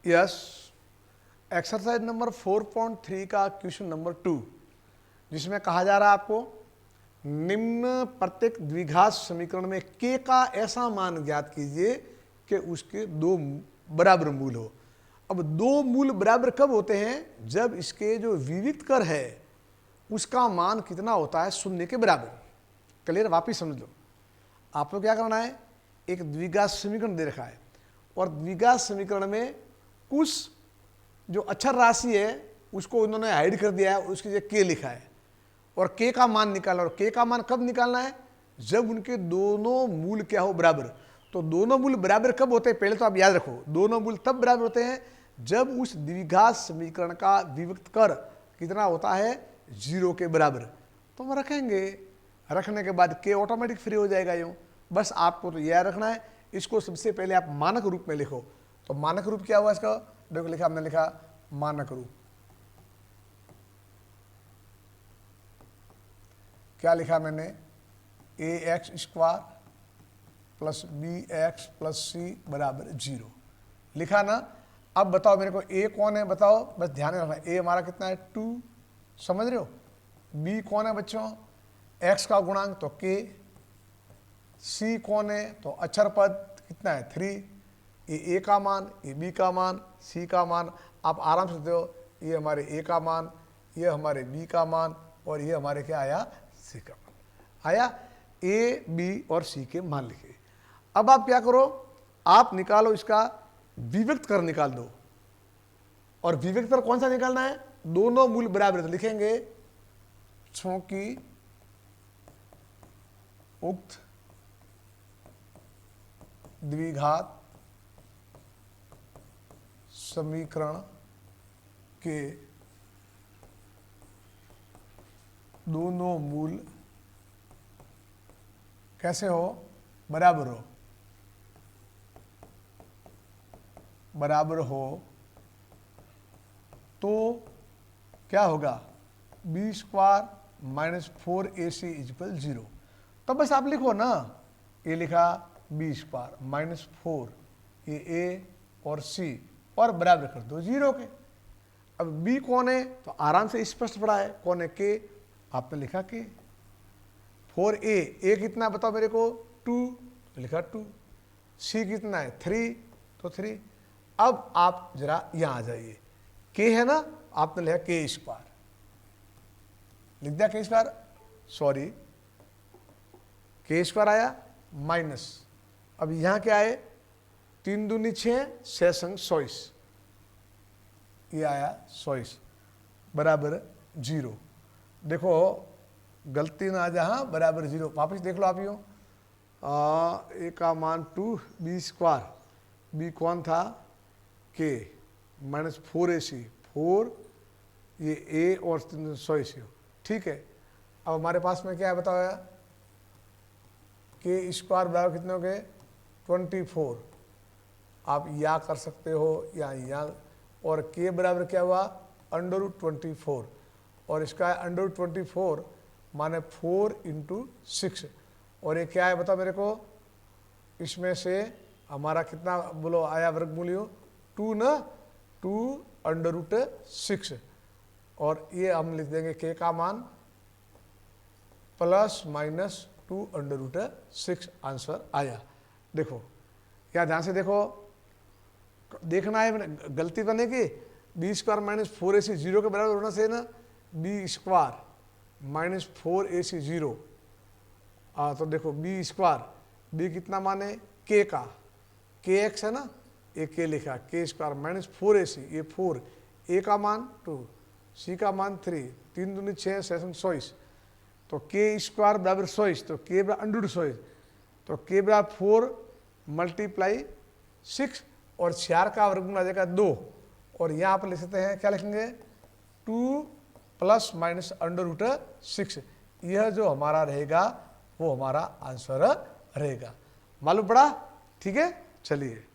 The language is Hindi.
यस, एक्सरसाइज नंबर 4.3 का क्वेश्चन नंबर 2, जिसमें कहा जा रहा है आपको निम्न प्रत्येक द्विघात समीकरण में k का ऐसा मान ज्ञात कीजिए कि उसके दो बराबर मूल हो। अब दो मूल बराबर कब होते हैं? जब इसके जो विविक्त कर है उसका मान कितना होता है? शून्य के बराबर। क्लियर? वापिस समझ लो, आपको क्या करना है, एक द्विघात समीकरण दे रखा है और द्विघात समीकरण में कुछ जो अक्षर राशि है उसको उन्होंने हाइड कर दिया है, उसकी जगह k लिखा है और k का मान निकालना। और k का मान कब निकालना है? जब उनके दोनों मूल क्या हो? बराबर। तो दोनों मूल बराबर कब होते हैं? पहले तो आप याद रखो, दोनों मूल तब बराबर होते हैं जब उस द्विघात समीकरण का विविक्त कर कितना होता है? 0 के बराबर। तो हम रखेंगे, रखने के बाद k ऑटोमेटिक फ्री हो जाएगा। यूँ बस आपको तो यह रखना है। इसको सबसे पहले आप मानक रूप में लिखो। तो मानक रूप क्या हुआ इसका? देखो लिखा, हमने लिखा मानक रूप। क्या लिखा मैंने? ax² plus bx plus c बराबर 0 लिखा ना। अब बताओ मेरे को a कौन है? बताओ, बस ध्यान में रखना। a हमारा कितना है? 2, समझ रहे हो? b कौन है बच्चों? x का गुणांक तो k। c कौन है? तो अक्षर पद कितना है? 3। ये a का मान, ये b का मान, c का मान। आप आराम से देखते हो, ये हमारे a का मान, ये हमारे b का मान और ये हमारे क्या आया? c का मान आया। a, b और c के मान लिखे। अब आप क्या करो, आप निकालो इसका विविक्त कर निकाल दो। और विविक्त कर कौन सा निकालना है? दोनों मूल बराबर। तो लिखेंगे चूंकि उक्त द्विघात समीकरण के दोनों मूल कैसे हो? बराबर हो। बराबर हो तो क्या होगा? b² minus 4ac equal 0। तो बस आप लिखो ना, ये लिखा b² माइनस 4, ये a और c और बराबर कर दो 0 के। अब b कौन है? तो आराम से स्पष्ट पड़ा है। कौन है? k। आपने लिखा k। 4a कितना बताओ मेरे को? 2, लिखा 2। c कितना है? 3, तो 3। अब आप जरा यहां आ जाइए, k है ना, आपने लिखा k², लिख दिया k², सॉरी k² आया माइनस। अब यहां क्या है? 3 दूनी 6, 6 संग 24, ये आया 24 बराबर 0। देखो गलती ना आ जहां बराबर 0, वापस देख लो आप। यूँ a का मान 2, b², b कौन था? k माइनस 4ac, 4, ये a और 324, ठीक है। अब हमारे पास में क्या है बताओ? k² बराबर कितने हो गए? 24। आप या कर सकते हो या और k बराबर क्या हुआ? √24 और इसका √24 माने 4 × 6। और ये क्या है बताओ मेरे को? इसमें से हमारा कितना बोलो आया वर्गमूल? 2 ना, 2 √6 और ये हम लिख देंगे k का मान प्लस माइनस 2 √6 आंसर आया। देखो क्या ध्यान से देखो, देखना है, गलती तो नहीं की। b² माइनस 4ac 0 के बराबर होना चाहिए ना। b² माइनस 4ac 0, तो देखो b², b कितना माने? k का, kx है ना, ये k लिखा, k² माइनस 4ac, ये 4, a का मान 2, c का मान 3, 3 दूनी 6, 6 संग 24, तो k² बराबर 24, तो k बराबर √24, तो k बराबर 4 मल्टीप्लाई 6 और 4 का वर्गमूल आ जाएगा 2। और यहाँ पर लिख सकते हैं, क्या लिखेंगे? 2 प्लस माइनस √6। यह जो हमारा रहेगा वो हमारा आंसर रहेगा। मालूम पड़ा? ठीक है, चलिए।